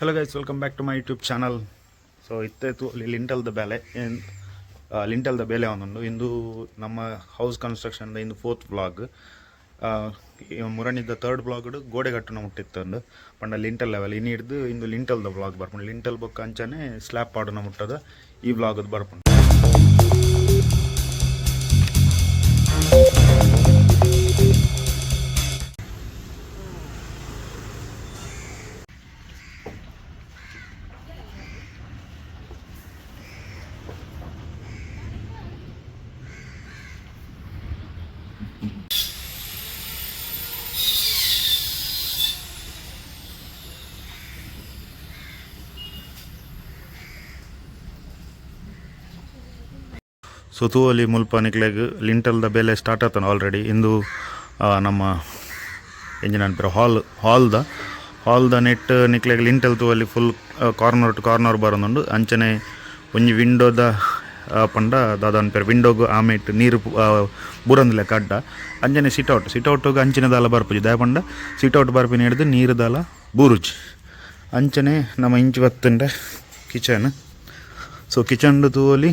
Hello guys, welcome back to my YouTube channel. So ಇತ್ತು ಲಿಂಟಲ್ದ ಬೇಲೆ ಲಿಂಟಲ್ದ ಬೇಲೆ ಒಂದುಂಡು ಇಂದು ನಮ್ಮ ಹೌಸ್ ಕನ್ಸ್ಟ್ರಕ್ಷನ್ ಇಂದು 4th ವ್ಲಾಗ್ ಮುರಣಿದ್ದ 3rd ವ್ಲಾಗ್ ಗೋಡೆ ಕಟ್ಟುನ ಮುಟ್ಟಿತ್ತಂದು ಪಂಡ ಲಿಂಟಲ್ ಲೆವೆಲ್ ಇನ್ನು ಹಿಡ್ದು ಇಂದು ಲಿಂಟಲ್ದ ವ್ಲಾಗ್ ಬರ್ಪುಂಡು ಲಿಂಟಲ್ ಬೊಕ್ಕ ಅಂಚನೆ ಸ್ಲ್ಯಾಬ್ ಪಾಡುನ ಮುಟ್ಟದ ಈ ವ್ಲಾಗ್ ಬರ್ಪುಂಡು. ಸೊ ತೂವಲ್ಲಿ ಮುಲ್ಪ ನಿಕ್ಲೆಗ್ ಲಿಂಟಲ್ದ ಬೇಲೆ ಸ್ಟಾರ್ಟ್ ಆತನ ಆಲ್ರೆಡಿ ಇಂದು ನಮ್ಮ ಎಂಜಿನ ಅನ್ಪೇರು ಹಾಲ್ದ ನೆಟ್ ನಿಕ್ಲೆಗ್ ಲಿಂಟಲ್ ತೂವಲ್ಲಿ ಫುಲ್ ಕಾರ್ನರ್ ಟು ಕಾರ್ನರ್ ಬರೋದುಂಡು ಅಂಚನೆ ಒಂಜಿ ವಿಂಡೋದ ಪಂಡ ದಾದ ಅನ್ಪೇರು ವಿಂಡೋಗು ಆಮೇಟ್ ನೀರು ಬೂರಂದಿಲ್ಲ ಅಡ್ಡ ಅಂಚನೆ ಸಿಟೌಟ್ಗೆ ಅಂಚಿನ ದಾಲ ಬರ್ಪುಜಿ ದಾಯ ಪಂಡ ಸಿಟೌಟ್ ಬರ್ಪಿನ ಹಿಡ್ದು ನೀರು ದಾಲ ಬೂರುಜಿ ಅಂಚನೆ ನಮ್ಮ ಇಂಚು ಬತ್ತಂಡೆ ಕಿಚನ್. ಸೊ ಕಿಚನ್ದು ತೂವಲ್ಲಿ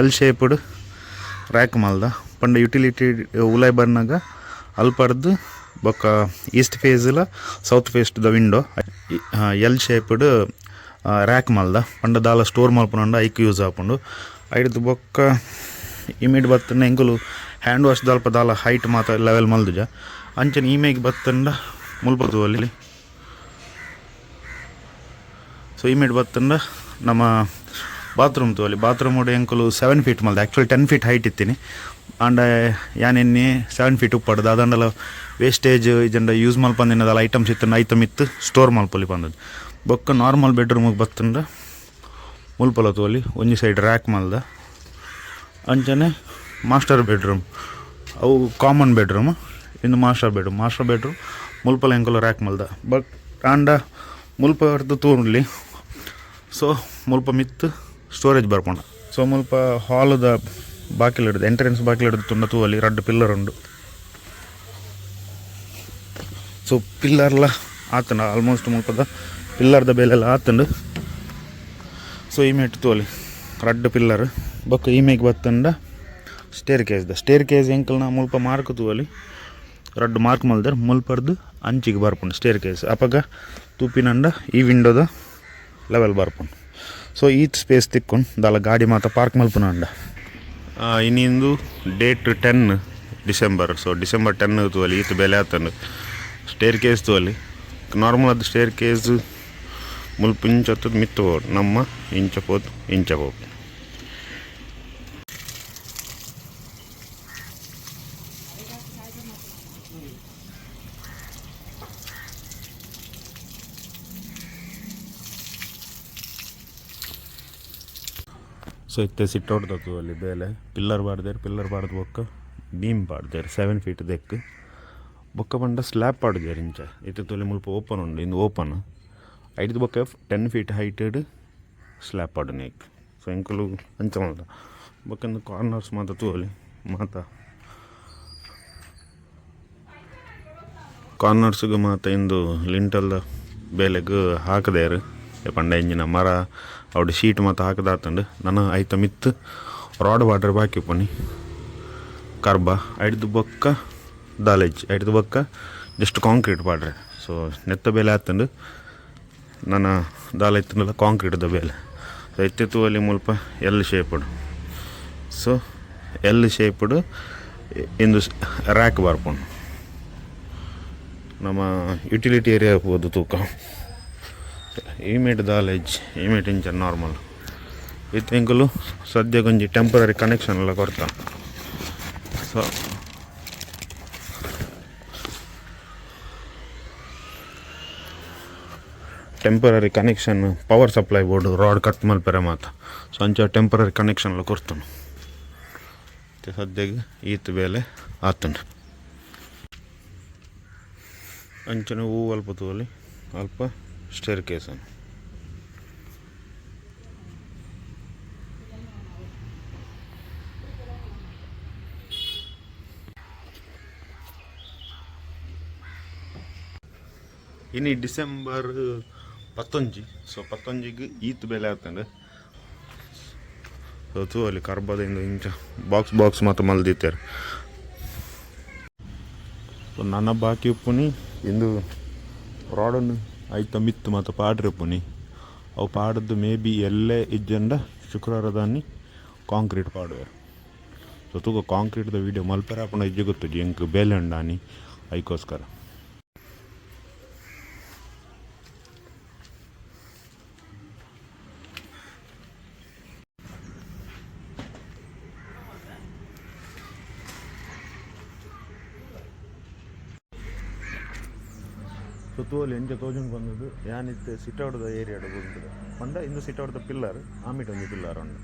ಎಲ್ ಶೇಪ್ಡ್ ರ್ಯಾಕ್ ಮಲ್ದ ಪಂಡ ಯುಟಿಲಿಟಿ ಉಲಾಯ್ ಬರ್ನಾಗ ಅಲ್ಪರ್ದು ಬೊಕ್ಕ ಈಸ್ಟ್ ಫೇಸ್ಲ ಸೌತ್ ಫೇಸ್ದ ವಿಂಡೋ ಎಲ್ ಶೇಪ್ಡ್ ರ್ಯಾಕ್ ಮಲ್ದ ಪಂಡ ದಾಲ ಸ್ಟೋರ್ ಮಲ್ಪುಂಡು ಐಕ್ ಯೂಸ್ ಆಪುಂಡು ಐಡ್ದು ಬೊಕ್ಕ ಇಮಿಡ್ ಬತ್ತಂಡ ಎಂಕುಲು ಹ್ಯಾಂಡ್ ವಾಶ್ ದಲ್ಪ ದಾಲ ಹೈಟ್ ಮಾತ ಲೆವೆಲ್ ಮಲ್ದುಜ ಅಂಚನೆ ಇಮೇಗ್ ಬತ್ತಂಡ ಮುಲ್ಪದು ಅಲ್ಲಿ. ಸೊ ಇಮಿಡ್ ಬತ್ತಂಡ ನಮ್ಮ ಬಾತ್ರೂಮ್ ತೋಲಿ ಬಾತ್ರೂಮ್ ಎಂಕುಲು 7 feet ಮಲ್ದ ಆ್ಯಕ್ಚುಲಿ 10 feet ಹೈಟ್ ಇತ್ತೀನಿ ಆಂಡ ಯಾನೆನ್ನೆ 7 feet ಉಪ್ಪಡ್ದು ಅದಂಡಲ ವೇಸ್ಟೇಜ್ ಇಜಂಡ ಯೂಸ್ ಮಲ್ಪಂದಿನದಲ್ಲ ಐಟಮ್ಸ್ ಇತ್ತು ಐಟಮ್ ಇತ್ತು ಸ್ಟೋರ್ ಮಲ್ಪೊಲಿ ಬಂದದ್ದು ಬೊಕ್ಕ ನಾರ್ಮಲ್ ಬೆಡ್ರೂಮಿಗೆ ಬತ್ತಂಡ ಮುಲ್ಪಲ ತೋಲಿ ಒಂಜಿ ಸೈಡ್ ರ್ಯಾಕ್ ಮಲ್ದ ಅಂಚನೆ ಮಾಸ್ಟರ್ ಬೆಡ್ರೂಮ್ ಅವು ಕಾಮನ್ ಬೆಡ್ರೂಮ್ ಇಂದು ಮಾಸ್ಟರ್ ಬೆಡ್ರೂಮ್ ಮುಲ್ಪಲ ಎಂಕುಲು ರ್ಯಾಕ್ ಮಲ್ದ ಬಟ್ ಆಂಡ ಮುಲ್ಪ ಹೊಡೆದು ತೂರ್ಲಿ. ಸೊ ಮುಲ್ಪ ಮಿತ್ತು ಸ್ಟೋರೇಜ್ ಬರ್ಪುಂಡು. ಸೊ ಮುಲ್ಪ ಹಾಲದ ಬಾಕಿಲು ಹಿಡಿದು ಎಂಟ್ರೆನ್ಸ್ ಬಾಕಿಲು ಹಿಡಿದು ತುಂಡ ತೂವಲ್ಲಿ 2 ಪಿಲ್ಲರ್ ಉಂಡು. ಸೊ ಪಿಲ್ಲರ್ಲ ಆತಂಡ ಆಲ್ಮೋಸ್ಟ್ ಮುಲ್ಪದ ಪಿಲ್ಲರ್ದ ಬೇಲೆಲ್ಲ ಆತಂಡು. ಸೊ ಈ ಮೇಟ್ ತೋಲಿ 2 ಪಿಲ್ಲರ್ ಬೊಕ್ಕ ಈ ಮೇಗ್ ಬತ್ತಂಡ ಸ್ಟೇರ್ ಕೇಸ್ ಎಂಕಲ್ನ ಮುಲ್ಪ ಮಾರ್ಕ್ ತೂವಲಿ 2 ಮಾರ್ಕ್ ಮಲ್ದರ್ ಮುಲ್ಪರ್ದು ಅಂಚಿಗೆ ಬರ್ಪುಂಡು ಸ್ಟೇರ್ ಕೇಸ್ ಅಪಗ ತೂಪಿನಂಡ ಈ ವಿಂಡೋದ ಲೆವೆಲ್ ಬರ್ಪುಂಡು. ಸೊ ಈ ಸ್ಪೇಸ್ ತಿಕ್ಕೊಂಡು ದಾಲ ಗಾಡಿ ಮಾತ ಪಾರ್ಕ್ ಮಲ್ಪುನಂಡ ಇನ್ನಿಂದು ಡೇಟ್ 10 ಡಿಸೆಂಬರ್. ಸೊ ಡಿಸೆಂಬರ್ 10 ತೂವಲಿ ಈತ್ ಬೆಲೆ ಆತಂಡು ಸ್ಟೇರ್ ಕೇಸ್ ತೂವಲಿ ನಾರ್ಮಲ್ ಅದು ಸ್ಟೇರ್ ಕೇಸ್ ಮುಲ್ಪ ಇಂಚತ್ತು ಮಿತ್ತು ಹೋಡು ನಮ್ಮ ಇಂಚ ಹೋಗು. ಸೊ ಇತ್ತೆ ಸಿಟ್ಔಟ್ ತತ್ತು ಅಲ್ಲಿ ಬೇಲೆ ಪಿಲ್ಲರ್ ಬಾಡ್ದೇರು ಬೊಕ್ಕ ಬೀಮ್ ಪಾಡ್ದೇರು 7 feet ದೆಕ್ ಬೊಕ್ಕ ಪಂಡ ಸ್ಲ್ಯಾಬ್ ಪಾಡ್ದೇರು ಇಂಚ ಇತ್ತೆ ತೊಲೆ ಮುಲ್ಪ ಓಪನ್ ಉಂಡು ಇಂದು ಓಪನ್ ಐದು ಬೊಕ್ಕ 10 feet ಹೈಟೆಡ್ ಸ್ಲ್ಯಾಬ್ ಪಾಡು ನೇಕ್. ಸೊ ಎಂಕುಲು ಅಂಚ ಮಾತ ಬೊಕ್ಕ ಕಾರ್ನರ್ಸ್ ಮಾತ ತೂವಲಿ ಮಾತ ಕಾರ್ನರ್ಸ್ಗೆ ಮಾತ ಇಂದು ಲಿಂಟಲ್ದ ಬೇಲೆಗೆ ಹಾಕದೇರು ಪಂಡ ಎಂಜಿನ ಮರ ಅವಡು ಶೀಟ್ ಮಾತ ಹಾಕದಾತಂಡು ನಾನು ಐತ ಮಿತ್ತು ರಾಡ್ ವಾಟರ್ ಬಾಕಿ ಪೊನಿ ಕರ್ಬ ಐಡ್ದು ಬೊಕ್ಕ ದಾಲೆಜ್ ಐಡ್ದು ಬೊಕ್ಕ ಜಸ್ಟ್ ಕಾಂಕ್ರೀಟ್ ಪಾಡ್ರೆ. ಸೊ ನೆತ್ತ ಬೇಲೆ ಆತಂಡು ನಾನು ದಾಲ ಇತ್ತಂಡಲ್ಲ ಕಾಂಕ್ರೀಟ್ದ ಬೇಲೆ. ಸೊ ಎತ್ತೆತ್ತು ಅಲ್ಲಿ ಮುಲ್ಪ L shaped. So L shaped ಇಂದು ರ್ಯಾಕ್ ಬರ್ಪುಂಡು ನಮ್ಮ ಯುಟಿಲಿಟಿ ಏರಿಯಾ ಹೋದು ತೂಕ ಇಮೇಟ್ ದಾಲೆಜ್ ಇಮೇಟ್ ಇಂಚ ನಾರ್ಮಲ್ ಇತ್ತು ಎಂಕುಲು ಸದ್ಯ ಕೊಂಚ ಟೆಂಪರರಿ ಕನೆಕ್ಷನ್ ಎಲ್ಲ ಕೊಡ್ತಾ. So temporary connection power supply board rod cut ಮಲ್ಪೆರೆ ಮಾತ. ಸೊ ಅಂಚ ಟೆಂಪರರಿ ಕನೆಕ್ಷನ್ ಎಲ್ಲ ಕೊಡ್ತಾನೆ ಸದ್ಯಗೆ ಈತ್ ಬೇಲೆ ಆತಂಡು ಅಂಚನೆ ಹೂ ಅಲ್ಪ ತೋಲಿ ಅಲ್ಪ ಸ್ಟೇರ್ ಕೇಸ್ ಇನ್ನು ಡಿಸೆಂಬರ್ ಪತ್ತೊಂಜಿ ಸೊ ಪತ್ತೊಂಜಿಗೆ ಈತ್ ಬೆಲೆ ಆಗ್ತಂಡೆ ಸೊ ತೂ ಅಲ್ಲಿ ಕರ್ಬದಿಂದ ಇಂಚ ಬಾಕ್ಸ್ ಮಾತ್ರ ಮಲ್ದಿತ್ತಾರೆ ಸೊ ನನ್ನ ಬಾಕಿ ಉಪ್ಪುನಿ ಇಂದು ರಾಡನ್ನು ಐತ ಮಿತ್ತು ಮತ್ತು ಪಾಡ್ರಿ ಉಪ್ಪುನಿ ಅವು ಪಾಡದ್ದು ಮೇ ಬಿ ಎಲ್ಲೇ ಇಜ್ಜಂಡ ಶುಕ್ರವಾರ ದಾನಿ ಕಾಂಕ್ರೀಟ್ ಪಾಡುವೆ ಸೊ ತೂಕ ಕಾಂಕ್ರೀಟ್ದ ವೀಡಿಯೋ ಮಲ್ಪೆರ ಹಾಕೊಂಡು ಇಜ್ಜೆ ಗೊತ್ತು ಎಂಕ್ ಬೇಲೆ ಉಂಡಾನಿ ಅದಕ್ಕೋಸ್ಕರ ಸೊ ತೋಲಿ ಎಂಚ ತೋಜುಂಡು ಬಂದದ್ದು ಯಾನಿತ್ತು ಸಿಟೌಡ್ದ ಏರಿಯಾಡ್ ಬಂದು ಪಂಡ ಇಂದು ಸಿಟೌಡ್ದ ಪಿಲ್ಲರ್ ಆಮೀಟ್ ಒಂದು ಪಿಲ್ಲರ್ ಉಂಡು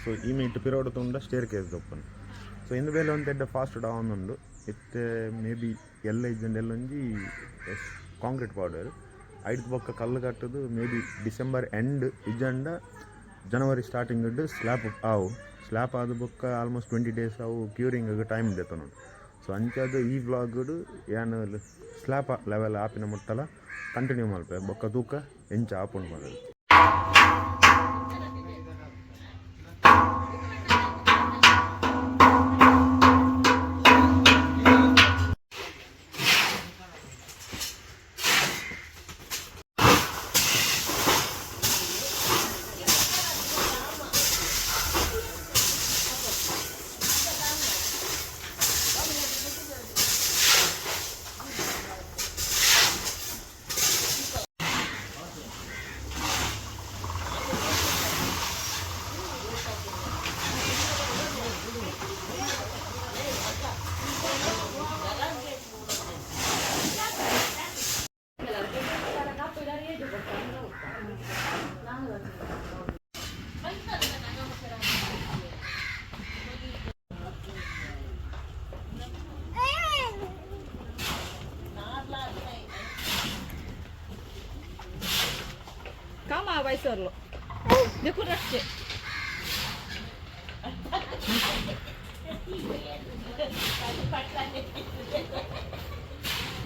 ಸೊ ಈ ಮೀಟ್ ಪಿರೋಡ್ ತುಂಡ ಸ್ಟೇರ್ ಕೇಸ್ ಓಪನ್ ಸೊ ಇಂದು ಬೇಲೆ ಒಂದು ಎಡ್ಡ ಫಾಸ್ಟ್ ಡೌನ್ ಉಂಡು ಇತ್ತೆ ಮೇ ಬಿ ಎಲ್ಲ ಇಜ್ಜಂಡು ಎಲ್ಲೊಂಜಿ ಕಾಂಕ್ರೀಟ್ ಪೌಡರ್ ಐದು ಬೊಕ್ಕ ಕಲ್ಲು ಕಟ್ಟದು ಮೇ ಬಿ ಡಿಸೆಂಬರ್ ಎಂಡ್ ಇಜ್ಜಂಡ ಜನವರಿ ಸ್ಟಾರ್ಟಿಂಗ್ ಸ್ಲ್ಯಾಪ್ ಆದ ಬೊಕ್ಕ ಆಲ್ಮೋಸ್ಟ್ 20 days ಅವು ಕ್ಯೂರಿಂಗ್ ಟೈಮ್ ದೆತ್ತ ನೋಡಿ ಸೊ ಅಂಚದು ಈ ವ್ಲಾಗ್ಡು ಏನು ಸ್ಲ್ಯಾಪ್ ಲೆವೆಲ್ ಆಪಿನ ಮುಟ್ಟಲ ಕಂಟಿನ್ಯೂ ಮಲ್ಪೆ ಬೊಕ್ಕ ತೂಕ ಎಂಚ ಆಪುಂಡು ಮಾಡೋದು Calma, vai serlo. Decoraste.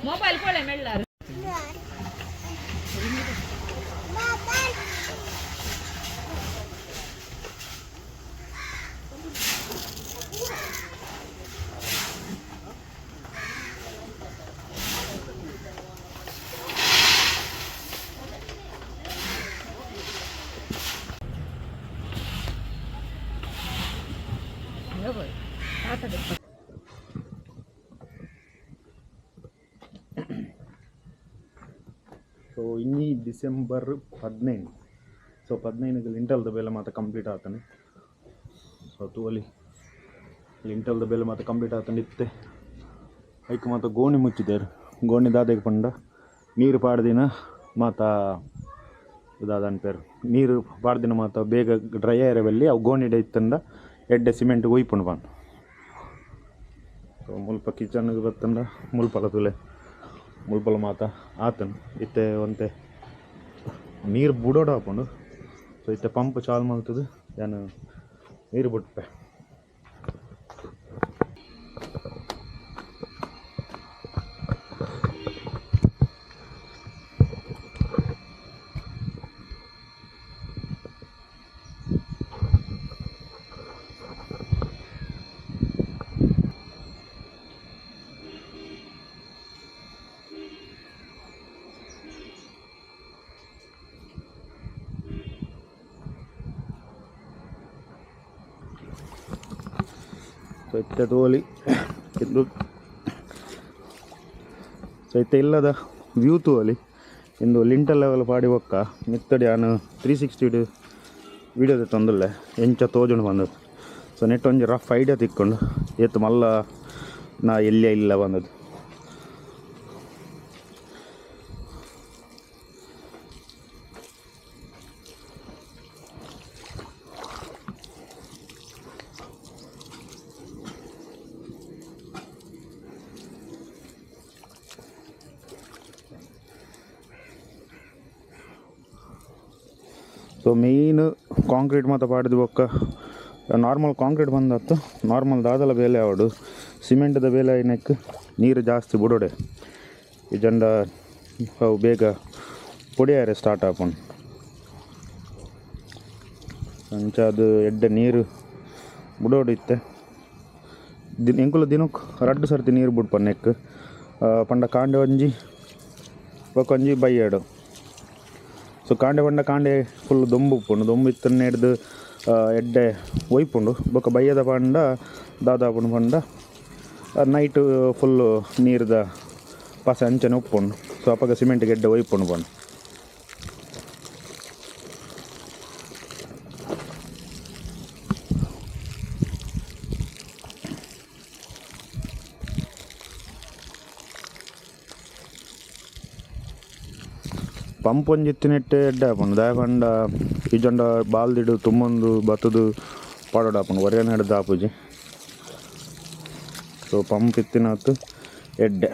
Mobile pole mellar. So ಇನ್ನಿ ಡಿಸೆಂಬರ್ 15 ಸೊ 15ಗೆ ಲಿಂಟಲ್ದ ಬೇಲೆ ಮಾತ್ರ ಕಂಪ್ಲೀಟ್ ಆಗ್ತಾನೆ ಸೊ ತೂವಲ್ಲಿ ಲಿಂಟಲ್ದ ಬೇಲೆ ಮಾತ್ರ ಕಂಪ್ಲೀಟ್ ಆಗ್ತಾನೆ ಇತ್ತೆ ಐಕ್ ಮಾತ್ರ ಗೋಣಿ ಮುಚ್ಚಿದ್ದಾರೆ ಗೋಣಿ ದಾದೆಗೆ ಪಂಡ ನೀರು ಪಾಡ್ದಿನ ಮಾತ ಇದಾದ ಪೇರು ನೀರು ಪಾಡ್ದಿನ ಮಾತ ಬೇಗ ಡ್ರೈ ಏರಿಯಲ್ಲಿ ಅವು ಗೋಣಿಡೆ ಇತ್ತಂದ ಎಡ್ಡೆ ಸಿಮೆಂಟ್ ಒಯ್ಪುಂಡು ಬಂದು ಸೊ ಮುಲ್ಪ ಕಿಚನ್ಗೆ ಬತ್ತಂದ ಮುಲ್ಪಲ ತುಲೆ ಮುಲ್ಪಲ ಮಾತ ಆತನು ಇತ್ತೆ ಒಂತೆ ನೀರು ಬುಡೋಡ ಹಾಕೊಂಡು ಸೊ ಇತ್ತೆ ಪಂಪ್ ಚಾಲು ಮಾಡ್ತದೆ ಏನು ನೀರು ಬಿಟ್ಪೆ ಸೊ ಇತ್ತೆ ತೋಲಿ ಇದು ಸೊ ಇತ್ತೆ ಇಲ್ಲದ ವ್ಯೂ ತೋಲಿ ಇಂದು ಲಿಂಟಲ್ ಲೆವೆಲ್ ಪಾಡಿ ಒಕ್ಕ ಮಿತ್ತಡಿ ನಾನು 360 ವೀಡಿಯೋದ ತೊಂದರಲೆ ಎಂಚ ತೋಜುಂಡು ಬಂದದ್ದು ಸೊ ನೆಟ್ ಒಂಜಿ ರಫ್ ಐಡಿಯಾ ತಿಕ್ಕೊಂಡು ಎತ್ತು ಮಲ್ಲ ನಾ ಎಲ್ಲೇ ಇಲ್ಲ ಬಂದದ್ದು ಸೊ ಮೇಯ್ನ್ ಕಾಂಕ್ರೀಟ್ ಮಾತ್ರ ಪಾಡಿದ ಬೊಕ್ಕ ನಾರ್ಮಲ್ ಕಾಂಕ್ರೀಟ್ ಬಂದತ್ತು ನಾರ್ಮಲ್ ದಾದಲ ಬೇಲೆ ಆವಡು ಸಿಮೆಂಟ್ದ ಬೇಲೆ ಏನಕ್ಕೆ ನೀರು ಜಾಸ್ತಿ ಬಿಡೋಡೆ ಈ ಜಂಡ ಅವು ಬೇಗ ಪೊಡಿಯಾರೆ ಸ್ಟಾರ್ಟ್ ಆಪುಂಡು ಅಂಚ ಅದು ಎಡ್ಡೆ ನೀರು ಬುಡೋಡು ಇತ್ತೆ ಎಂಕುಲು ದಿನಕ್ಕೆ 2 ಸರ್ತಿ ನೀರು ಬಿಡ್ಪನ್ ನೆಕ್ ಪಂಡ ಕಾಂಡೆ ಒಂಜಿ ಬೊಕೊಂಜಿ ಬೈಯಡು ಸೊ ಕಾಂಡೆ ಪಂಡ ಕಾಂಡೆ ಫುಲ್ ದೊಂಬು ಉಪ್ಪುಂಡು ದೊಂಬು ಇತ್ತನ್ನ ಹಿಡ್ದು ಎಡ್ಡೆ ಒಯ್ಪುಂಡು ಬೊಕ್ಕ ಬೈಯದ ಪಂಡ ದಾದಾಪುಂಡು ಪಂಡ ನೈಟ್ ಫುಲ್ಲು ನೀರ್ದ ಪಸೆ ಅಂಚನೆ ಉಪ್ಪುಂಡು ಸೊ ಅಪ್ಪಗ ಸಿಮೆಂಟ್ಗೆ ಎಡ್ಡೆ ಒಯ್ಪುಂಡು ಪಂಡು ಪಂಪ್ ಒಂಜಿ ಎತ್ತಿನೆಟ್ಟೆ ಎಡ್ಡೆ ಆಪುಂಡು ದಾಯ ಪಂಡ ಇಜೊಂಡ ಬಾಲ್ದಿಡು ತುಂಬೊಂದು ಬತ್ತದು ಪಾಡೋಡು ಆಪುಂಡು ಹೊರಗನೆ ಹಿಡ್ದು ಆಪುಜಿ ಸೊ ಪಂಪ್ ಇತ್ತಿನತ್ತು ಎಡ್ಡೆ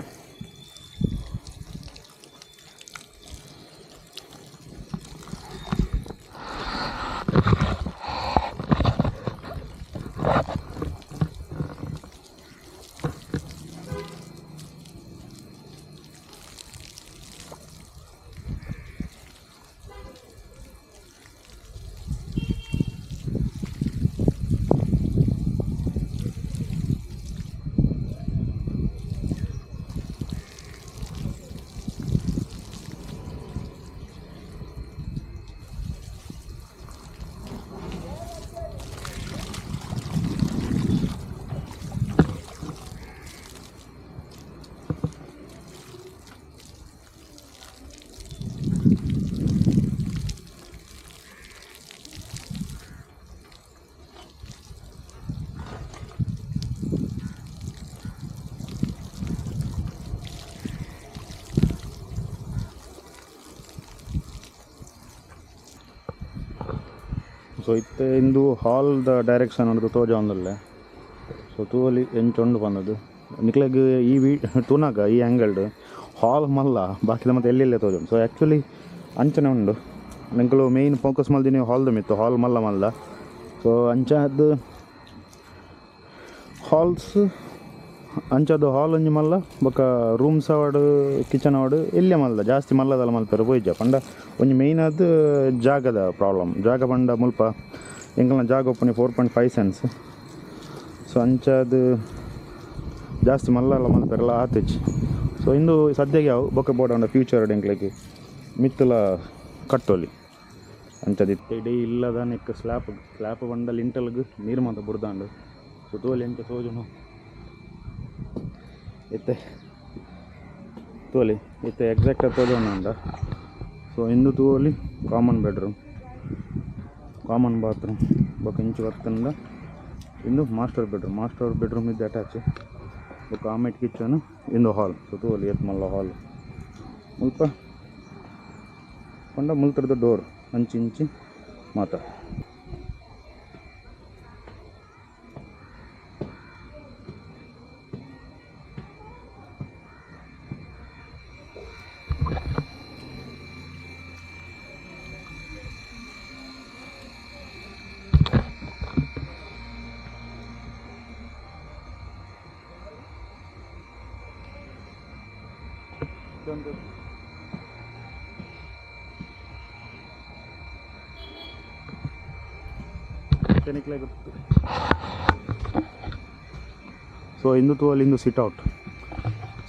ಸೊ ಇತ್ತೆ ಇಂದು ಹಾಲ್ದ ಡೈರೆಕ್ಷನ್ ಅನ್ನೋದು ತೋಜೊಂದುಲ್ಲೆ ಸೊ ತೂವಲಿ ಎಂಚೊಂಡು ಬಂದದ್ದು ನಿಕ್ಲೆಗ್ ಈ ತೂನಾಗ ಈ ಆ್ಯಂಗಲ್ಡ್ ಹಾಲ್ ಮಲ್ಲ ಬಾಕಿದ ಮತ್ತೆ ಎಲ್ಲೆಲ್ಲೇ ತೋಜೊಂಡು ಸೊ ಆ್ಯಕ್ಚುಲಿ ಅಂಚನೆ ಉಂಡು ನಿಂಕಲು ಮೇಯ್ನ್ ಫೋಕಸ್ ಮಲ್ದಿನಿ ಹಾಲ್ದ ಮಿತ್ತು ಹಾಲ್ ಮಲ್ಲ ಸೊ ಅಂಚದ್ದು ಹಾಲ್ಸ್ ಅಂಚದ್ದು ಹಾಲ್ ಒಂಜಿ ಮಲ್ಲ ಬೊಕ್ಕ ರೂಮ್ಸ್ ಅವಾರ್ಡ್ ಕಿಚನ್ ಅವಾರ್ಡ್ ಎಲ್ಲೇ ಮಲ್ಲ ಜಾಸ್ತಿ ಮಲ್ಲದಲ್ಲ ಮಲ್ಪೆರು ಪೋಯ್ಜ ಪಂಡ ಒಂಜಿ ಮೇಯ್ನ್ ಅದು ಜಾಗದ ಪ್ರಾಬ್ಲಮ್ ಜಾಗ ಪಂಡ ಮುಲ್ಪ ಎಂಕಲ್ನ ಜಾಗ ಒಪ್ಪನಿ 4.5 ಸೆನ್ಸ್ ಸೊ ಅಂಚದು ಜಾಸ್ತಿ ಮಲ್ಲ ಮಲ್ಪೆರಲ್ಲ ಆತಿಚ್ಚಿ ಸೊ ಇಂದು ಸದ್ಯಗೆ ಯಾವ ಬೊಕ್ಕ ಬೋಡ ಫ್ಯೂಚರ್ ಎಂಕ್ಲೆಗೆ ಮಿತ್ತಲ ಕಟ್ಟೋಲಿ ಅಂಚದಿತ್ತು ಇಡೀ ಇಲ್ಲದ ನೆಕ್ ಸ್ಲ್ಯಾಪ್ ಬಂಡ ಲಿಂಟಲ್ಗೆ ನೀರು ಮಾತ ಬುಡ್ದಾಂಡು ಸೊ ತೋಲಿ ಎಂಚ ಸೋಜುನು ಇತ್ತೆ ತೋಲಿ ಇತ್ತೆ ಎಕ್ಸಾಕ್ಟ್ ತೋಜೋಣ ಸೊ ಇಂದು ತೋಲಿ ಕಾಮನ್ ಬೆಡ್ರೂಮ್ ಕಾಮನ್ ಬಾತ್ರೂಮ್ ಬೊಕ್ಕ ಇಂಚು ಬರ್ತಂಡ ಇಂದು ಮಾಸ್ಟರ್ ಬೆಡ್ರೂಮ್ ಇದ್ದು ಅಟ್ಯಾಚ್ ಬೊಕ್ಕ ಆಮೇಟ್ ಕಿಚನ್ ಇಂದು ಹಾಲ್ ಸೊ ತೋಲಿ ಎತ್ ಮಲ್ಲ ಹಾಲ್ ಮುಲ್ಪ ಪಂಡ ಮುಲ್ತರದ ಡೋರ್ ಅಂಚಿ ಮಾತ ಸೊ ಇಂದು ತೂವಲ್ಲಿ ಇಂದು ಸಿಟ್ಔಟ್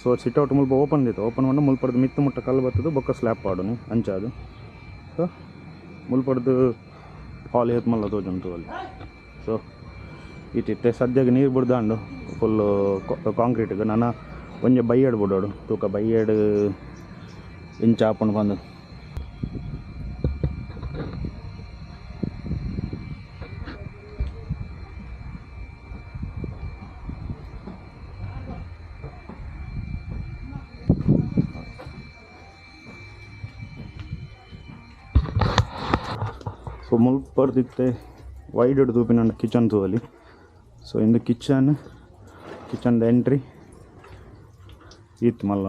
ಸೊ ಸಿಟ್ಔಟ್ ಮುಲ್ಪ ಓಪನ್ ಇತ್ತು ಓಪನ್ ಮಾಡಿ ಮುಲ್ಪಡ್ದು ಮಿತ್ತು ಮುಟ್ಟ ಕಲ್ಲು ಬರ್ತದೆ ಬೊಕ್ಕ ಸ್ಲ್ಯಾಪ್ ಪಾಡೋನು ಅಂಚಾದು ಸೊ ಮುಲ್ಪಡ್ದು ಹಾಲ್ ಏತ್ ಮಲ್ಲ ತೋಜುಂಟು ಅಲ್ಲಿ ಸೊ ಇಟ್ಟಿತ್ತೆ ಸದ್ಯಕ್ಕೆ ನೀರು ಬಿಡ್ದಾಂಡು ಫುಲ್ಲು ಕಾಂಕ್ರೀಟ್ಗೆ ನಾನು ಒಂಜೆ ಬೈಯಡ್ ಬಿಡೋಡು ತೂಕ ಬೈಯಡ್ ಇಂಚ ಹಾಕೊಂಡು ಬಂದು ಸೊ ಮುಲ್ಪರ್ದಿತ್ತೆ ವೈಡ್ ಹಿಡ್ದು ತೂಪಿನ ಕಿಚನ್ ತೂವಲ್ಲಿ ಸೊ ಇಂದು ಕಿಚನ್ದ ಎಂಟ್ರಿ ಇತ್ತು ಮಲ್ಲ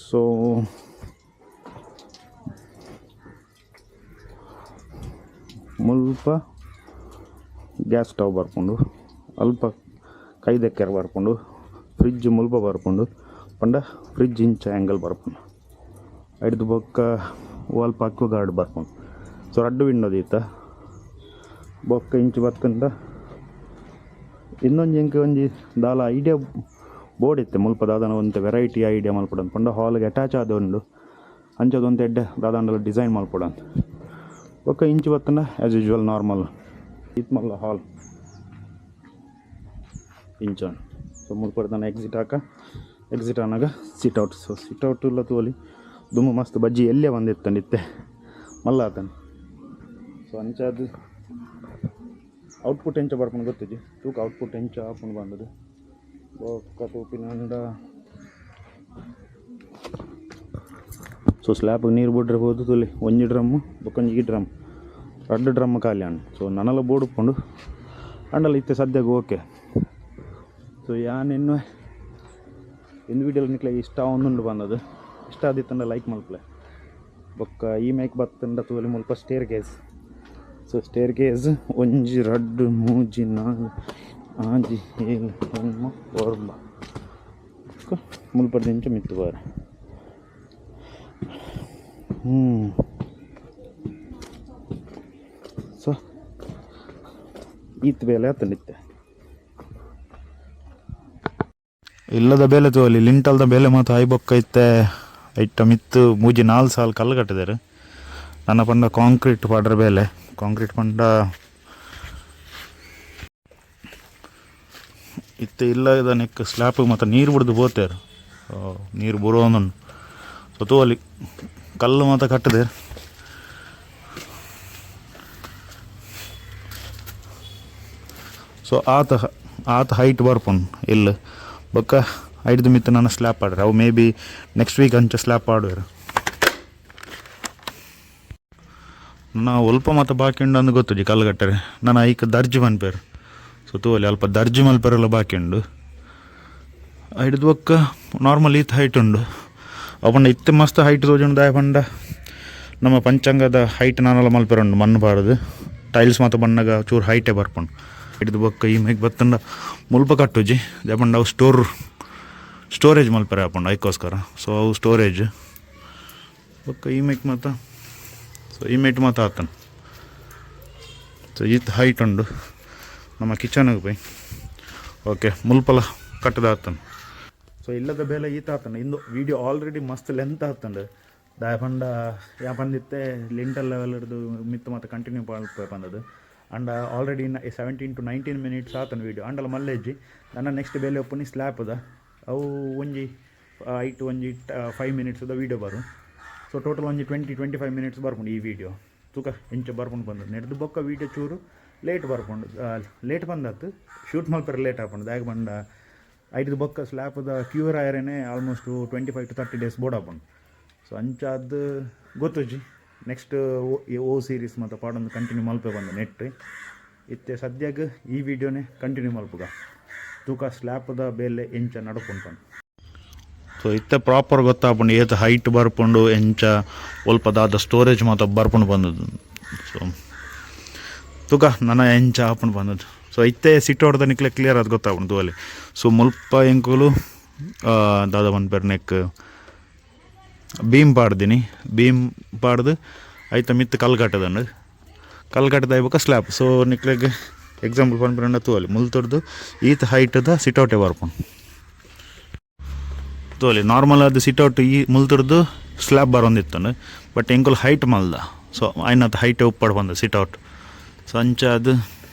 ಸೊ ಮುಲ್ಪ ಗ್ಯಾಸ್ ಸ್ಟವ್ ಬರ್ಕೊಂಡು ಅಲ್ಪ ಕೈದೆಕ್ಕೆರ ಬರ್ಕೊಂಡು ಫ್ರಿಜ್ ಮುಲ್ಪ ಬರ್ಕೊಂಡು ಪಂಡ ಫ್ರಿಜ್ ಇಂಚ ಆ್ಯಂಗಲ್ ಬರ್ಕೊಂಡು ಹಿಡ್ದು ಬೊಕ್ಕ ವಾಲ್ ಪಕ್ಕ ಗಾರ್ಡ್ ಬರ್ಕೊಂಡು ಸೊ ರಡ್ಡು ವಿಂಡೋದು ಈತ ಬೊಕ್ಕ ಇಂಚು ಬತ್ತಂದ ಇನ್ನೊಂದು ಎಂಕ ಒಂಜಿ ದಾಲ ಐಡಿಯಾ ಬೋರ್ಡ್ ಇತ್ತೆ ಮುಲ್ಪ ದಾದಾನ ಒಂದು ವೆರೈಟಿ ಐಡಿಯಾ ಮಲ್ಪಡಂತ ಪಂಡ ಹಾಲ್ಗೆ ಅಟ್ಯಾಚ್ ಆದ ಉಂಡು ಅಂಚದೊಂದು ಎಡ್ಡೆ ದಾದಾಂಡಲ ಡಿಸೈನ್ ಮಲ್ಪಡಂತ ಬೊಕ್ಕ ಇಂಚು ಬತ್ತಂಡ ಆ್ಯಸ್ ಯೂಶ್ವಲ್ ನಾರ್ಮಲ್ ಇತ್ತು ಮಲ್ಲ ಹಾಲ್ ಇಂಚನ್ ಸೊ ಮುಲ್ಪಡ್ತಾನೆ ಎಕ್ಸಿಟ್ ಆನಾಗ ಸಿಟ್ಔಟ್ ಸೊ ಸಿಟ್ಔಟ್ ಇಲ್ಲ ತೋಲಿ ದುಮ್ಮ ಮಸ್ತ್ ಬಜ್ಜಿ ಎಲ್ಲೇ ಬಂದಿತ್ತಂಡಿತ್ತೆ ಮಲ್ಲ ಆತನ ಸೊ ಅಂಚಾದ ಔಟ್ಪುಟ್ ಎಂಚ ಬರ್ಕೊಂಡು ಗೊತ್ತಿದ್ದಿ ತೂಕ ಔಟ್ಪುಟ್ ಎಂಚ ಹಾಕೊಂಡು ಬಂದದು ಬೊಕ್ಕ ತೂಪಿನಂಡ ಸೊ ಸ್ಲ್ಯಾಬ್ಗೆ ನೀರು ಬಿಡ್ರೆ ಹೋದು ತುಲಿ ಒಂಜಿ ಡ್ರಮ್ಮು ಬೊಕ್ಕೊಂಜಿ ಈ ಡ್ರಮ್ ರಡ್ಡು ಡ್ರಮ್ ಖಾಲಿ ಅಣ್ಣ ಸೊ ನನ್ನೆಲ್ಲ ಬೋಡ್ಕೊಂಡು ಅಂಡಲ್ಲ ಇತ್ತೆ ಸದ್ಯಕ್ಕೆ ಓಕೆ ಸೊ ಯಾನಿನ್ನು ಇಂದು ವೀಡಿಯೋಲಿ ನಿಕ್ಲೆ ಇಷ್ಟ ಒಂದುಂಡು ಬಂದದು ಇಷ್ಟ ಆದಿತ್ತಂಡ ಲೈಕ್ ಮಲ್ಪಲೆ ಬೊಕ್ಕ ಈ ಮೇಕ್ ಬತ್ತಂಡ ತೂಲಿ ಮುಲ್ಪ stair case so stair case ಒಂಜಿ ರಡ್ಡು ಮೂಜಿ ನಾಲ್ ಆಜಿ ಏಳು ಹೆಣ್ಣು ಓರ್ಬ ಮುಲ್ಪಡ್ದು ಇಂಚು ಮಿತ್ತು ಬಾರ ಸೊ ಈತ್ ಬೇಲೆ ಆತಂಡಿತ್ತೆ ಇಲ್ಲದ ಬೇಲೆ ತೋಲಿ ಲಿಂಟಲ್ದ ಬೇಲೆ ಮತ್ತು ಐಬೊಕ್ಕ ಇತ್ತೆ ಐಟಮ್ ಇತ್ತು ಮೂಜಿ 4 ಸಾಲು ಕಲ್ಲು ಕಟ್ಟಿದ್ದಾರೆ ನನ್ನ ಪಂಡ ಕಾಂಕ್ರೀಟ್ ಪಾಡ್ರ ಬೇಲೆ ಕಾಂಕ್ರೀಟ್ ಪಂಡ ಇತ್ತೆ ಇಲ್ಲ ಇದ ನೆಕ್ ಸ್ಲ್ಯಾಪ್ ಮತ್ತು ನೀರು ಬಿಡ್ದು ಬೋತೇರು ನೀರು ಬರೋನು ಸೊ ತೋಲಿ ಕಲ್ಲು ಮಾತ ಕಟ್ಟದೆ ಸೊ ಆತ ಹೈಟ್ ಬರ್ಪುಂಡು ಇಲ್ಲ ಬೊಕ್ಕ ಐಡ್ದು ಮಿತ್ತು ನಾನು ಸ್ಲ್ಯಾಪ್ ಆಡ್ರೆ ಅವು ಮೇ ಬಿ ನೆಕ್ಸ್ಟ್ ವೀಕ್ ಅಂಚೆ ಸ್ಲ್ಯಾಪ್ ಆಡುವರು ನಾ ಒಲ್ಪ ಮತ್ತು ಬಾಕಿ ಉಂಡು ಅಂದು ಗೊತ್ತುಜಿ ಕಲ್ಗಟ್ಟರೆ ನಾನು ಐಕ್ ದರ್ಜಿ ಮನ್ಪೇರು ಸೊ ತೋಲಿ ಅಲ್ಪ ದರ್ಜಿ ಮಲ್ಪೇರೆಲ್ಲ ಬಾಕಿ ಉಂಡು ಹಿಡಿದು ಬೊಕ್ಕ ನಾರ್ಮಲ್ ಈತ ಹೈಟ್ ಉಂಡು ಅಪಂಡ ಇತ್ತೆ ಮಸ್ತ್ ಹೈಟ್ ತೋಜುಂಡು ದಾಯ ಪಂಡ ನಮ್ಮ ಪಂಚಾಂಗದ ಹೈಟ್ ನಾನೆಲ್ಲ ಮಲ್ಪೇರುಂಡು ಮಣ್ಣು ಬಾರದು ಟೈಲ್ಸ್ ಮಾತ್ರ ಬಣ್ಣಗ ಚೂರು ಹೈಟೇ ಬರ್ಪುಂಡು ಹಿಡಿದು ಬೊಕ್ಕ ಈ ಮೇಗ್ ಬತ್ತಂಡ ಮುಲ್ಪ ಕಟ್ಟುಜಿ ದಪಂಡ ಅವು ಸ್ಟೋರೇಜ್ ಮಲ್ಪರೆ ಹಾಪುಂಡು ಐಕೋಸ್ಕರ ಸೊ ಅವು ಸ್ಟೋರೇಜ್ ಬೊಕ್ಕ ಈ ಮೇಕ್ ಮಾತ ಸೊ ಈ ಮೇಟ್ ಮಾತ ಆತನು ಸೊ ಈತ್ ಹೈಟ್ ಉಂಡು ನಮ್ಮ ಕಿಚನ್ಗೆ ಬೈ ಓಕೆ ಮುಲ್ಪಲ ಕಟ್ಟದ ಆತನು ಸೊ ಇಲ್ಲದ ಬೇಲೆ ಈತ ಆತನ ಇಂದು ವೀಡಿಯೋ ಆಲ್ರೆಡಿ ಮಸ್ತ್ ಲೆಂತ್ ಆತಂಡು ದಾಯ ಪಂಡ ಯಾ ಬಂದಿತ್ತೆ ಲಿಂಟಲ್ ಲೆವೆಲ್ ಹಿಡಿದು ಮಿತ್ತು ಮತ್ತು ಕಂಟಿನ್ಯೂ ಬಂದದ್ದು ಅಂಡ್ ಆಲ್ರೆಡಿ 17 to 19 minutes ಆತನ ವೀಡಿಯೋ ಅಂಡಲ್ಲ ಮಲ್ಲೆಜ್ಜಿ ನನ್ನ ನೆಕ್ಸ್ಟ್ ಬೇಲೆ ಒಪ್ಪನಿ ಸ್ಲ್ಯಾಪ್ದ ಅವು ಒಂಜಿ 8 to 5 minutes ವೀಡಿಯೋ ಬರು ಸೊ ಟೋಟಲ್ ಒಂಜಿ 20-25 minutes ಬರ್ಕೊಂಡು ಈ ವಿಡಿಯೋ ತೂಕ ಇಂಚ ಬರ್ಕೊಂಡು ಬಂದು ನೆಡ್ದು ಬೊಕ್ಕ ವೀಡಿಯೋ ಚೂರು ಲೇಟ್ ಬರ್ಕೊಂಡು ಲೇಟ್ ಬಂದತ್ತು ಶೂಟ್ ಮಲ್ಪರೆ ಲೇಟ್ ಹಾಕೊಂಡು ದಾಗ ಬಂದ ಐದು ಬೊಕ್ಕ ಸ್ಲ್ಯಾಪ್ದ ಕ್ಯೂರ್ ಆಯರೇನೆ ಆಲ್ಮೋಸ್ಟ್ 25 to 30 days ಬೋರ್ಡ್ ಹಾಕೊಂಡು ಸೊ ಅಂಚಾದ ಗೊತ್ತುಜಿ ನೆಕ್ಸ್ಟ್ ಓ ಸೀರೀಸ್ ಮತ್ತು ಪಾಡೊಂದು ಕಂಟಿನ್ಯೂ ಮಲ್ಪೆ ಬಂದು ನೆಟ್ ಇತ್ತೆ ಸದ್ಯಕ್ಕೆ ಈ ವಿಡಿಯೋನೇ ಕಂಟಿನ್ಯೂ ಮಲ್ಪುಗ ತೂಕ ಸ್ಲ್ಯಾಪ್ದ ಬೇಲೆ ಎಂಚ ನಡ್ಕೊಂಡು ಸೊ ಇತ್ತೆ ಪ್ರಾಪರ್ ಗೊತ್ತಾಪುಂಡು ಏತ ಹೈಟ್ ಬರ್ಪುಂಡು ಎಂಚ ಒಲ್ಪದಾದ ಸ್ಟೋರೇಜ್ ಮಾತ್ರ ಬರ್ಪುಂಡು ಬಂದದ್ದು ಸೊ ತೂಕ ನನ್ನ ಎಂಚ ಹಾಪುಂಡು ಬಂದದ್ದು ಸೊ ಇತ್ತೆ ಸಿಟ್ ಹೊಡೆದ ನಿಕ್ಲೆ ಕ್ಲಿಯರ್ ಅದು ಗೊತ್ತಾಗ್ಬಿಡ್ತು ಅಲ್ಲಿ ಸೊ ಮುಲ್ಪ ಎಂಕುಲು ದಾದ ಬಂದ್ಪೇರು ನೆಕ್ ಬೀಮ್ ಪಾಡ್ದೀನಿ ಬೀಮ್ ಪಾಡ್ದು ಐತ ಮಿತ್ತು ಕಲ್ಲು ಕಟ್ಟದ ಆಯ್ಬೇಕು ಸ್ಲ್ಯಾಬ್ ಸೊ ನಿಕ್ಲೆಗೆ ಎಕ್ಸಾಂಪಲ್ ಪಂಡ್ಪೇರ ತೋಲಿ ಮುಲ್ತೊಡ್ದು ಈತ ಹೈಟದ ಸಿಟ್ಔಟೇ ಬರ್ಪುಂಡು ತೋಲಿ ನಾರ್ಮಲ್ ಅದು ಸಿಟ್ಔಟ್ ಈ ಮುಲ್ತೊಡ್ದು ಸ್ಲ್ಯಾಬ್ ಬರೋಂದಿತ್ತು ಬಟ್ ಎಂಕುಲು ಹೈಟ್ ಮಲ್ದ ಸೊ ಐನತ್ತು ಹೈಟೇ ಉಪ್ಪಾಡು ಬಂದ ಸಿಟ್ಔಟ್ ಸೊ ಅಂಚ ಅದು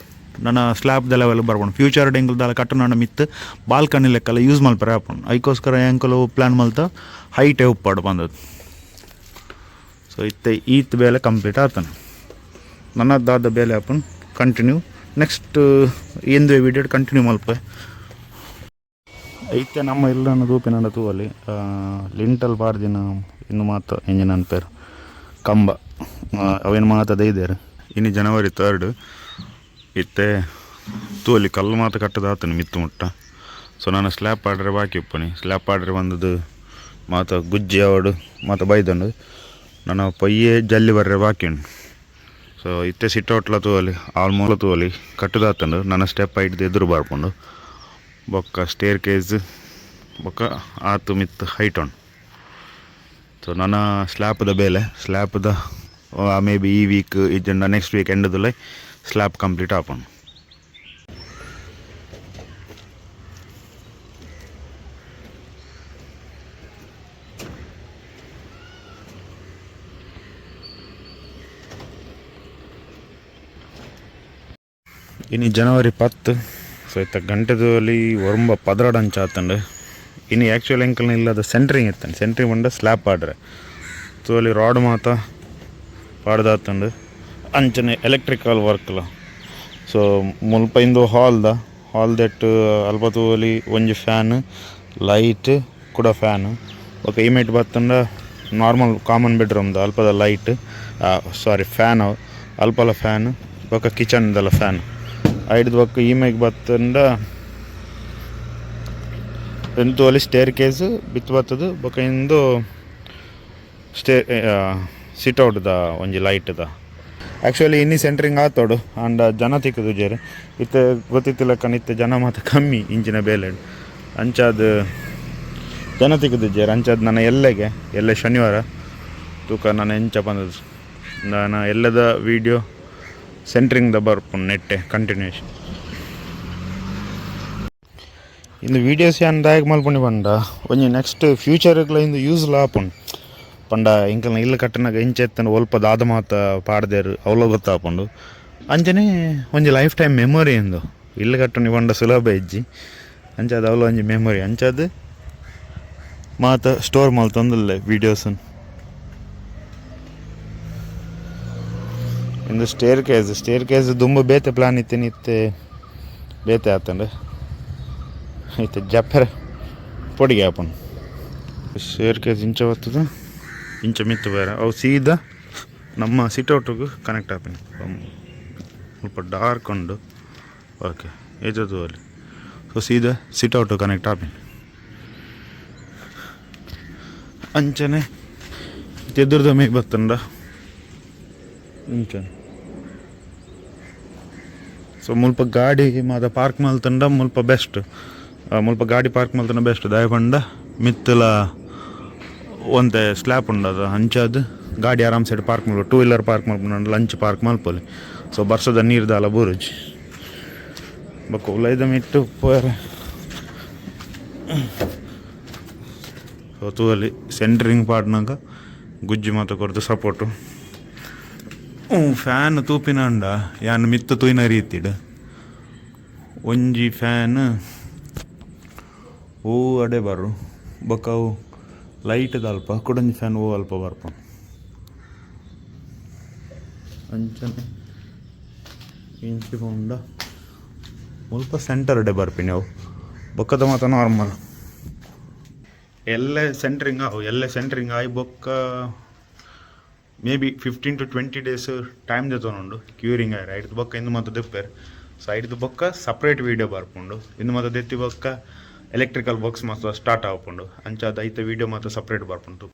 ನನ್ನ ಸ್ಲ್ಯಾಬ್ದ ಲೆವೆಲ್ ಬರ್ಬೋದು ಫ್ಯೂಚರ್ ಎಂಕುಲ್ದಲ್ಲ ಕಟ್ಟು ನನ್ನ ಮಿತ್ತು ಬಾಲ್ಕನಿ ಲೆಕ್ಕಲ್ಲ ಯೂಸ್ ಮಲ್ಪರೆ ಹಾಕೊಂಡು ಅದಕ್ಕೋಸ್ಕರ ಎಂಕುಲು ಪ್ಲ್ಯಾನ್ ಮಲ್ತ ಹೈಟೇ ಉಪ್ಪಾಡು ಬಂದದ್ದು ಸೊ ಇತ್ತೆ ಈತ್ ಬೇಲೆ ಕಂಪ್ಲೀಟ್ ಆತನು ನನ್ನದಾದ ಬೇಲೆ ಹಾಪನ್ ಕಂಟಿನ್ಯೂ ನೆಕ್ಸ್ಟ್ ಎಂದು ವಿಡಿಯೋ ಕಂಟಿನ್ಯೂ ಮಲ್ಪೆ ಐತೆ ನಮ್ಮ ಎಲ್ಲ ದೂಪಿನ ತೂವಲ್ಲಿ ಲಿಂಟಲ್ ಬಾರ್ದಿನ ಇನ್ನು ಮಾತು ಎಂಜಿನ್ ಅನ್ಪೇರು ಕಂಬ ಅವೇನು ಮಾತದ ಇದ್ದಾರೆ ಇನ್ನು January 3rd ಇತ್ತೆ ತೂವಲ್ಲಿ ಕಲ್ಲು ಮಾತು ಕಟ್ಟದ ಆತನು ಮಿತ್ತು ಮುಟ್ಟ ಸೊ ನಾನು ಸ್ಲ್ಯಾಪ್ ಆಡ್ರೆ ಬಾಕಿ ಉಪ್ಪನಿ ಸ್ಲ್ಯಾಪ್ ಆಡ್ರೆ ಬಂದದ್ದು ಮಾತ ಗುಜ್ಜಿ ಅವಡು ಮಾತ ಬೈದಂಡು ನಾನು ಪೊಯ್ಯೆ ಜಲ್ಲಿ ಬರ್ರೆ ಬಾಕಿ ಉಂಡು ಸೊ ಇತ್ತೆ ಸಿಟ್ಔಟ್ಲ ತೂವಲ್ಲಿ ಆಲ್ಮೋಸ್ಟ್ ತೂವಲ್ಲಿ ಕಟ್ಟದಾತಂಡು ನನ್ನ ಸ್ಟೆಪ್ ಐಡ್ದು ಎದುರು ಬಾರ್ಕೊಂಡು ಬೊಕ್ಕ ಸ್ಟೇರ್ ಕೇಸ್ ಬೊಕ್ಕ ಆತು ಮಿತ್ತು ಹೈಟ್ ಉಂಡು ಸೊ ನನ್ನ ಸ್ಲ್ಯಾಪ್ದ ಬೇಲೆ ಸ್ಲ್ಯಾಪ್ದ ಮೇ ಬಿ ಈ ವೀಕ್ ಇಜ್ಜಂಡ ನೆಕ್ಸ್ಟ್ ವೀಕ್ ಎಂಡದಲ್ಲೇ ಸ್ಲ್ಯಾಬ್ ಕಂಪ್ಲೀಟ್ ಆಪುಂಡು. ಇನ್ನು ಜನವರಿ 10 ಸೊ ಇತ್ತ ಗಂಟೆದಲ್ಲಿ ಒರಂಬ ಪದರಾಡ ಅಂಚ ಆತಂಡು ಇನ್ನು ಆ್ಯಕ್ಚುಲಿ ಎಂಕಲ್ನ ಇಲ್ಲದ ಸೆಂಟ್ರಿಂಗ್ ಇತ್ತಾನೆ ಸೆಂಟ್ರಿಂಗ್ ಬಂದ ಸ್ಲ್ಯಾಬ್ ಪಾಡ್ರೆ ಸೊ ಅಲ್ಲಿ ರಾಡ್ ಮಾತ ಪಾಡ್ದಾತಂಡು ಅಂಚನೆ ಎಲೆಕ್ಟ್ರಿಕಲ್ ವರ್ಕ್ಲ ಸೊ ಮುಲ್ಪ ಇಂದು ಹಾಲ್ ದಟ್ ಅಲ್ಪ ತೂವಲಿ ಒಂಜಿ ಫ್ಯಾನ್ ಲೈಟ್ ಕೂಡ ಫ್ಯಾನ್ ఒక ಇಮೇಟ್ ಬತ್ತಂಡ ನಾರ್ಮಲ್ ಕಾಮನ್ ಬೆಡ್ರೂಮ್ದ ಅಲ್ಪದ ಲೈಟ್ ಫ್ಯಾನ್ ಅಲ್ಪಲ ಫ್ಯಾನ್ ఒక ಕಿಚನ್ದಲ್ಲ ಫ್ಯಾನ್ ಐಡ್ದು ಒಕ್ಕ ಇಮೇಗೆ ಬತ್ತಂಡ ಎಂತು ಅಲ್ಲಿ ಸ್ಟೇರ್ ಕೇಸ್ ಬಿತ್ತು ಬತ್ತದು ಬೊಕ ಇಂದು ಸಿಟ್ಔಟ್ದ ಒಂಜಿ ಲೈಟ್ದ ಆ್ಯಕ್ಚುಲಿ ಇನ್ನಿ ಸೆಂಟ್ರಿಂಗ್ ಆತೋಡು ಆಂಡ ಜನ ತಿಕ್ಕದು ಜೇರು ಇತ್ತೆ ಗೊತ್ತಿತ್ತಿಲ್ಲಕ್ಕ ಇತ್ತೆ ಜನ ಮಾತ್ರ ಕಮ್ಮಿ ಇಂಚಿನ ಬೇಲೆ ಅಂಚಾದ ಜನ ತಿಕ್ಕದು ಜೇರು ಅಂಚಾದ ನನ್ನ ಎಲ್ಲೆ ಶನಿವಾರ ತೂಕ ನಾನು ಎಂಚ ಬಂದದ್ದು ನಾನು ಎಲ್ಲದ ವೀಡಿಯೋ ಸೆಂಟ್ರಿಂಗ್ದ ಬರ್ಪುಂಡು ನೆಟ್ಟೆ ಕಂಟಿನ್ಯೂಷನ್ ಇಂದು ವೀಡಿಯೋಸ್ ಏನು ದಾಯಕ ಮಲ್ಪುಂಡು ಪಂಡ ಒಂಜಿ ನೆಕ್ಸ್ಟ್ ಫ್ಯೂಚರ್ಗ್ಲ ಇಂದು ಯೂಸ್ಲ ಆಪುಂಡು ಪಂಡ ಇಂಕಲ್ನ ಇಲ್ಲ ಕಟ್ಟನಾಗ ಇಂಚೆತ್ತನ ಒಲ್ಪ ದಾದ ಮಾತ ಪಾಡ್ದೇರು ಅವಲ ಗೊತ್ತಾಪುಂಡು ಅಂಚನೆ ಒಂಜಿ ಲೈಫ್ ಟೈಮ್ ಮೆಮೊರಿ ಎಂದು ಇಲ್ಲ ಕಟ್ಟನಿ ಪಂಡ ಸುಲಭ ಇಜ್ಜಿ ಅಂಚಾದ ಅವಲ ಒಂಜಿ ಮೆಮೊರಿ ಅಂಚಾದ ಮಾತ ಸ್ಟೋರ್ ಮಲ್ತೊಂದುಲ್ಲೆ ವೀಡಿಯೋಸನ್ ಇಂದು ಸ್ಟೇರ್ ಕೇಸ್ ದುಂಬ ಬೇತೆ ಪ್ಲಾನ್ ಇತ್ತೆ ಬೇತೆ ಆತಂಡು ಇತ್ತೆ ಜಪ್ಪರ ಪೊಡಿಗೆ ಆಪುಂಡು ಸ್ಟೇರ್ ಕೇಸ್ ಇಂಚ ಬರ್ತದ ಇಂಚ ಮಿತ್ತು ಬೇರೆ ಅವು ಸೀದಾ ನಮ್ಮ ಸಿಟ್ಔಟ್ಗೂ ಕನೆಕ್ಟ್ ಆಪಿನಿ ಸ್ವಲ್ಪ ಡಾರ್ಕ್ ಉಂಡು ಓಕೆ ಏಜದು ಅಲ್ಲಿ ಸೊ ಸೀದಾ ಸಿಟ್ಔಟು ಕನೆಕ್ಟ್ ಆಪಿನಿ ಅಂಚನೆ ಎದುರ್ದ ಮೇ ಬತ್ತಂಡ ಇಂಚನೆ ಸೊ ಮುಲ್ಪ ಗಾಡಿ ಮಾತ ಪಾರ್ಕ್ ಮಲ್ತಂಡ ಮುಲ್ಪ ಬೆಸ್ಟ್ ಮುಲ್ಪ ಗಾಡಿ ಪಾರ್ಕ್ ಮಲ್ತಂಡ ಬೆಸ್ಟ್ ದಾಯ ಪಂಡ ಮಿತ್ತಲ ಒಂತೆ ಸ್ಲ್ಯಾಪ್ ಉಂಡದು ಅಂಚಾದ ಗಾಡಿ ಆರಾಮ್ ಸೈಡ್ ಪಾರ್ಕ್ ಮಲ್ಪು 2 ವೀಲರ್ ಪಾರ್ಕ್ ಮಲ್ಪುಂಡು ಲಂಚ್ ಪಾರ್ಕ್ ಮಲ್ಪೊಲಿ ಸೊ ಬರ್ಸದ ನೀರ್ದಾಲ ಬುರುಜ್ ಬೊಕ್ಕ ಉಲೈದ ಮಿಟ್ಟು ಪೋರೆ ಸೊ ತೂವಲ್ಲಿ ಸೆಂಟ್ರಿಂಗ್ ಪಾಡ್ನಾಗ ಗುಜ್ಜಿ ಮಾತ ಕೊಡ್ದು ಸಪೋರ್ಟು ಫ್ಯಾನ್ ತೂಪಿನಂಡ ಯಾನ್ ಮಿತ್ತು ತೂಯಿನ ರೀತಿಡು ಒಂಜಿ ಫ್ಯಾನ್ ಓ ಅಡೆ ಬರು ಬೊಕ್ಕ ಅವು ಲೈಟ್ದ ಅಲ್ಪ ಕುಡೊಂಜಿ ಫ್ಯಾನ್ ಓ ಅಲ್ಪ ಬರ್ಪ ಅಂಚನೆ ಇಂಚಿ ಪೋಂಡ ಮುಲ್ಪ ಸೆಂಟರ್ ಡೆ ಬರ್ಪಿನಿ ಅವು ಬೊಕ್ಕದ ಮಾತ ನಾರ್ಮಲ್ ಎಲ್ಲೇ ಸೆಂಟ್ರಿಂಗ್ ಆಯ್ ಬೊಕ್ಕ may be 15 to 20 days time ದೆತೊನುಂಡು ಕ್ಯೂರಿಂಗ್ ಆಯ್ರೆ ಐಡ್ದು ಬೊಕ್ಕ ಇಂದು ಮಾತ ದೆಪ್ಪೇರು ಸೊ ಐಡ್ದು ಬೊಕ್ಕ ಸಪ್ರೇಟ್ ವೀಡಿಯೋ ಬರ್ಪುಂಡು ಇಂದು ಮಾತ ದೆತ್ತಿ ಬೊಕ್ಕ ಎಲೆಕ್ಟ್ರಿಕಲ್ ಬಾಕ್ಸ್ ಮಾತ್ರ ಸ್ಟಾರ್ಟ್ ಆಪುಂಡು ಅಂಚಾದ ಐತೆ ವೀಡಿಯೋ ಮಾತ್ರ ಸಪ್ರೇಟ್ ಬರ್ಪುಂಡು.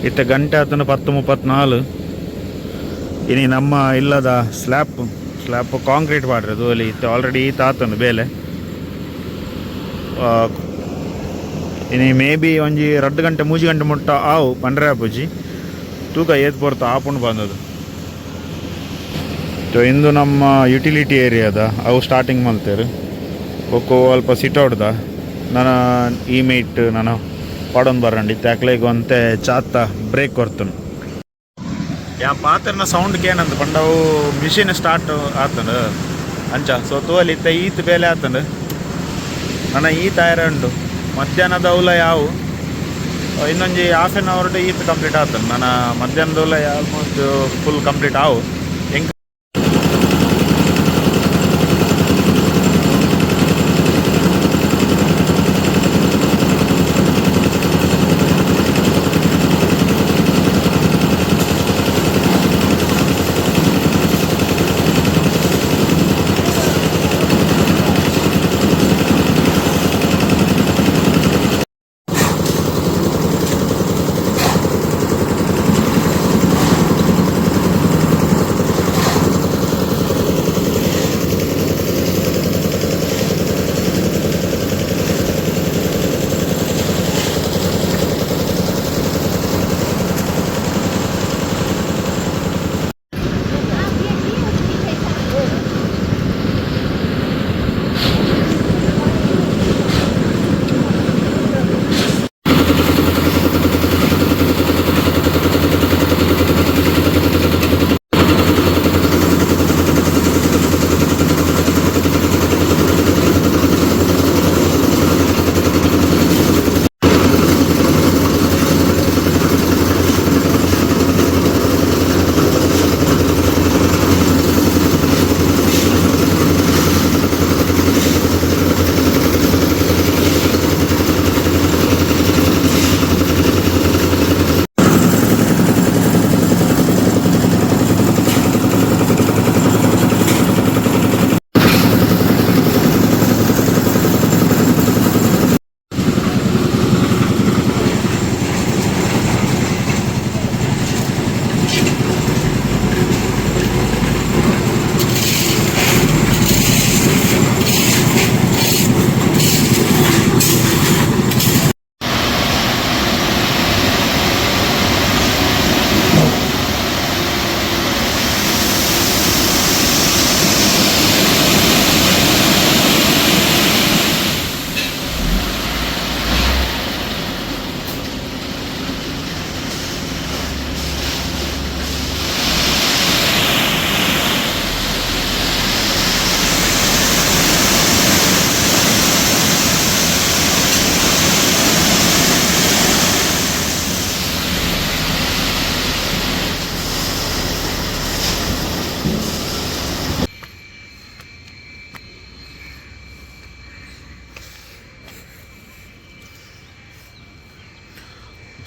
ಇತ್ತೆ ಗಂಟೆ ಆತನ 10:34 ಇನಿ ನಮ್ಮ ಇಲ್ಲದ ಸ್ಲ್ಯಾಪ್ ಕಾಂಕ್ರೀಟ್ ಮಾಡಿರೋದು ಅಲ್ಲಿ ಇತ್ತೆ ಆಲ್ರೆಡಿ ಈತ ಆತನು ಬೇಲೆ ಇನ್ನು ಮೇ ಬಿ ಒಂಜಿ 2 ಗಂಟೆ 3 ಗಂಟೆ ಮುಟ್ಟ ಆವು ಪಂಡ್ರೆ ಆಪುಜಿ ತೂಕ ಏತ್ ಪೊರ್ತು ಆಪುಂಡು ಬಂದದು. ಸೊ ಇಂದು ನಮ್ಮ ಯುಟಿಲಿಟಿ ಏರಿಯಾದ ಅವು ಸ್ಟಾರ್ಟಿಂಗ್ ಮಲ್ತೇರು ಒಕ್ಕು ಅಲ್ಪ ಸಿಟೌಟ್ದ ನಾನು ಮೇಟ್ ನಾನು ಪಾಡೊಂದು ಬರಂಡಿ ತ್ಯಾಕ್ಲೆಗ್ ಒಂತೆ ಚಾತ್ತ ಬ್ರೇಕ್ ಕೊರ್ತನು ಯಾ ಪಾತ್ರನ ಸೌಂಡ್ ಕೇನಂದು ಪಂಡವು ಮಿಷಿನ್ ಸ್ಟಾರ್ಟ್ ಆತಂಡು ಅಂಚ ಸೊ ತೋಲಿ ಇತ್ತ ಈತ್ ಬೇಲೆ ಆತಂಡು ನನ್ನ ಈ ಟೈರ್ ಉಂಡು ಮಧ್ಯಾಹ್ನದ ಅವಲ ಯಾವು ಇನ್ನೊಂದು ಹಾಫ್ ಆನ್ ಅವರ್ ಈತ್ ಕಂಪ್ಲೀಟ್ ಆತಂಡು ನಾನು ಮಧ್ಯಾಹ್ನದವಲ ಆಲ್ಮೋಸ್ಟ್ ಫುಲ್ ಕಂಪ್ಲೀಟ್ ಆವು ಹೆಂಗೆ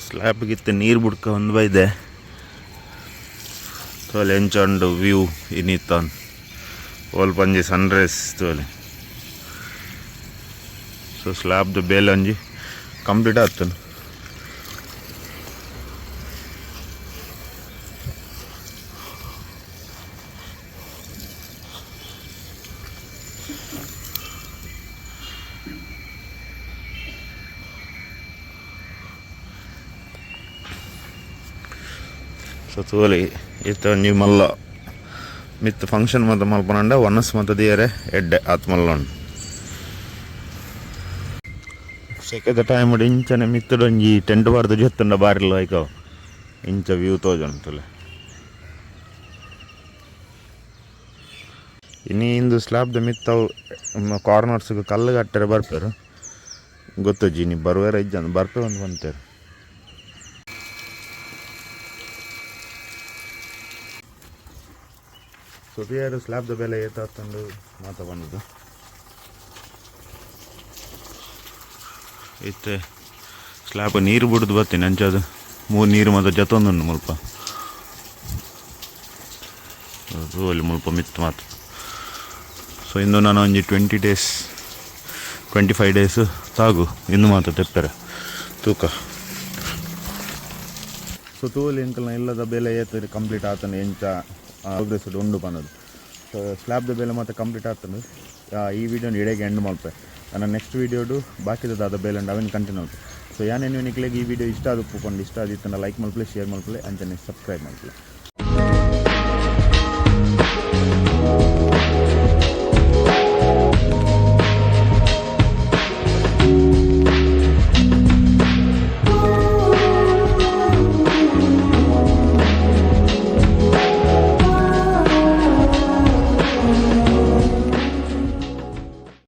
ಸ್ಲ್ಯಾಬ್ಗಿತ್ತ ನೀರು ಬುಡ್ಕ ಒಂದು ಬೈದೆ ತೋಲೆ ಎಂಚಂಡು ವ್ಯೂ ಇನ್ನಿತ್ತಾನ್ ಓಲ್ ಪಂಜಿ ಸನ್ರೈಸ್ ತೋಲೆ ಸೊ ಸ್ಲ್ಯಾಬ್ದು ಬೇಲೆ ಒಂಜಿ ಕಂಪ್ಲೀಟ್ ಆಗ್ತಾನೆ. ಸೊ ತೋಲಿ ಇತ್ತ ಒಂಜಿ ಮಲ್ಲ ಮಿತ್ ಫಂಕ್ಷನ್ ಮತ್ತು ಮಲ್ಪನಂಡ ಒನಸ್ ಮತ್ತು ದಿಯರೆ ಎಡ್ಡೆ ಆತ್ ಮಲ್ಲೊಂಡು ಸೆಕೆದ ಟೈಮ್ ಇಂಚನೆ ಮಿತ್ತಡೊಂಜಿ ಟೆಂಟ್ ಬಾರ್ದು ಜೊತ್ತುಂಡ ಬಾರಿಲ್ಲ ಐಕವ ಇಂಚ ವ್ಯೂ ತೋಜುಂಟುಲೆ ಇನ್ನು ಇಂದು ಸ್ಲ್ಯಾಬ್ದ ಮಿತ್ತವು ಕಾರ್ನರ್ಸ್ಗೆ ಕಲ್ಲು ಕಟ್ಟರೆ ಬರ್ಪೇರು ಗೊತ್ತಜ್ಜಿ ನೀವು ಬರುವಾರ ಇಜ್ಜಂದು ಬರ್ಪೆ ಒಂದು ಬಂತೇರು. ಸುದಿಯಾರು ಸ್ಲ್ಯಾಬ್ದ ಬೆಲೆ ಏತಾತಂದು ಮಾತ ಬಂದದ್ದು ಇತ್ತೆ ಸ್ಲ್ಯಾಬ್ ನೀರು ಬಿಡ್ದು ಬರ್ತೀನಿ ಅಂಚದು 3 ನೀರು ಮತ್ತು ಜತೊಂದುಂಡು ಮುಲ್ಪ ಅದು ಅಲ್ಲಿ ಮುಲ್ಪ ಮಿತ್ತು ಮಾತು. ಸೊ ಇಂದು ನಾನು ಒಂಜಿ 20 days 25 days ಸಾಗು ಇನ್ನು ಮಾತು ತೆಪ್ಪರೆ ತೂಕ. ಸೊ ತೂಲಿ ಇಂಕಲ್ನ ಇಲ್ಲದ ಬೆಲೆ ಏತ ಕಂಪ್ಲೀಟ್ ಆತಂದು ಎಂಚ ಪ್ರೋಗ್ರೆಸ್ ಉಂಡು ಪನ್ನೋದು. ಸೊ ಸ್ಲ್ಯಾಬ್ದ ಬೇಲೆ ಮತ್ತೆ ಕಂಪ್ಲೀಟ್ ಆಗ್ತದೆ. ಈ ವಿಡಿಯೋನ ಇಡೆಗೆ ಎಂಡ್ ಮಾಡ್ತೆ. ನನ್ನ ನೆಕ್ಸ್ಟ್ ವಿಡಿಯೋಡು ಬಾಕಿದಾದ ಬೇಲೆ ಅವೇನು ಕಂಟಿನ್ಯೂ ಆಗುತ್ತೆ. ಯಾನೇ ನೀವು ನಿಕ್ಲೆಗೆ ಈ ವಿಡಿಯೋ ಇಷ್ಟ ಆದ ಪೂಕೊಂಡು ಇಷ್ಟ ಆದಿತ್ತನ್ನ ಲೈಕ್ ಮಾಡ್ಕೊಳ್ಳಿ, ಶೇರ್ ಮಾಡ್ಕೊಳ್ಳಿ, ಅಂಚನೆ ಸಬ್ಸ್ಕ್ರೈಬ್ ಮಾಡ್ಕೊಳ್ಳಿ.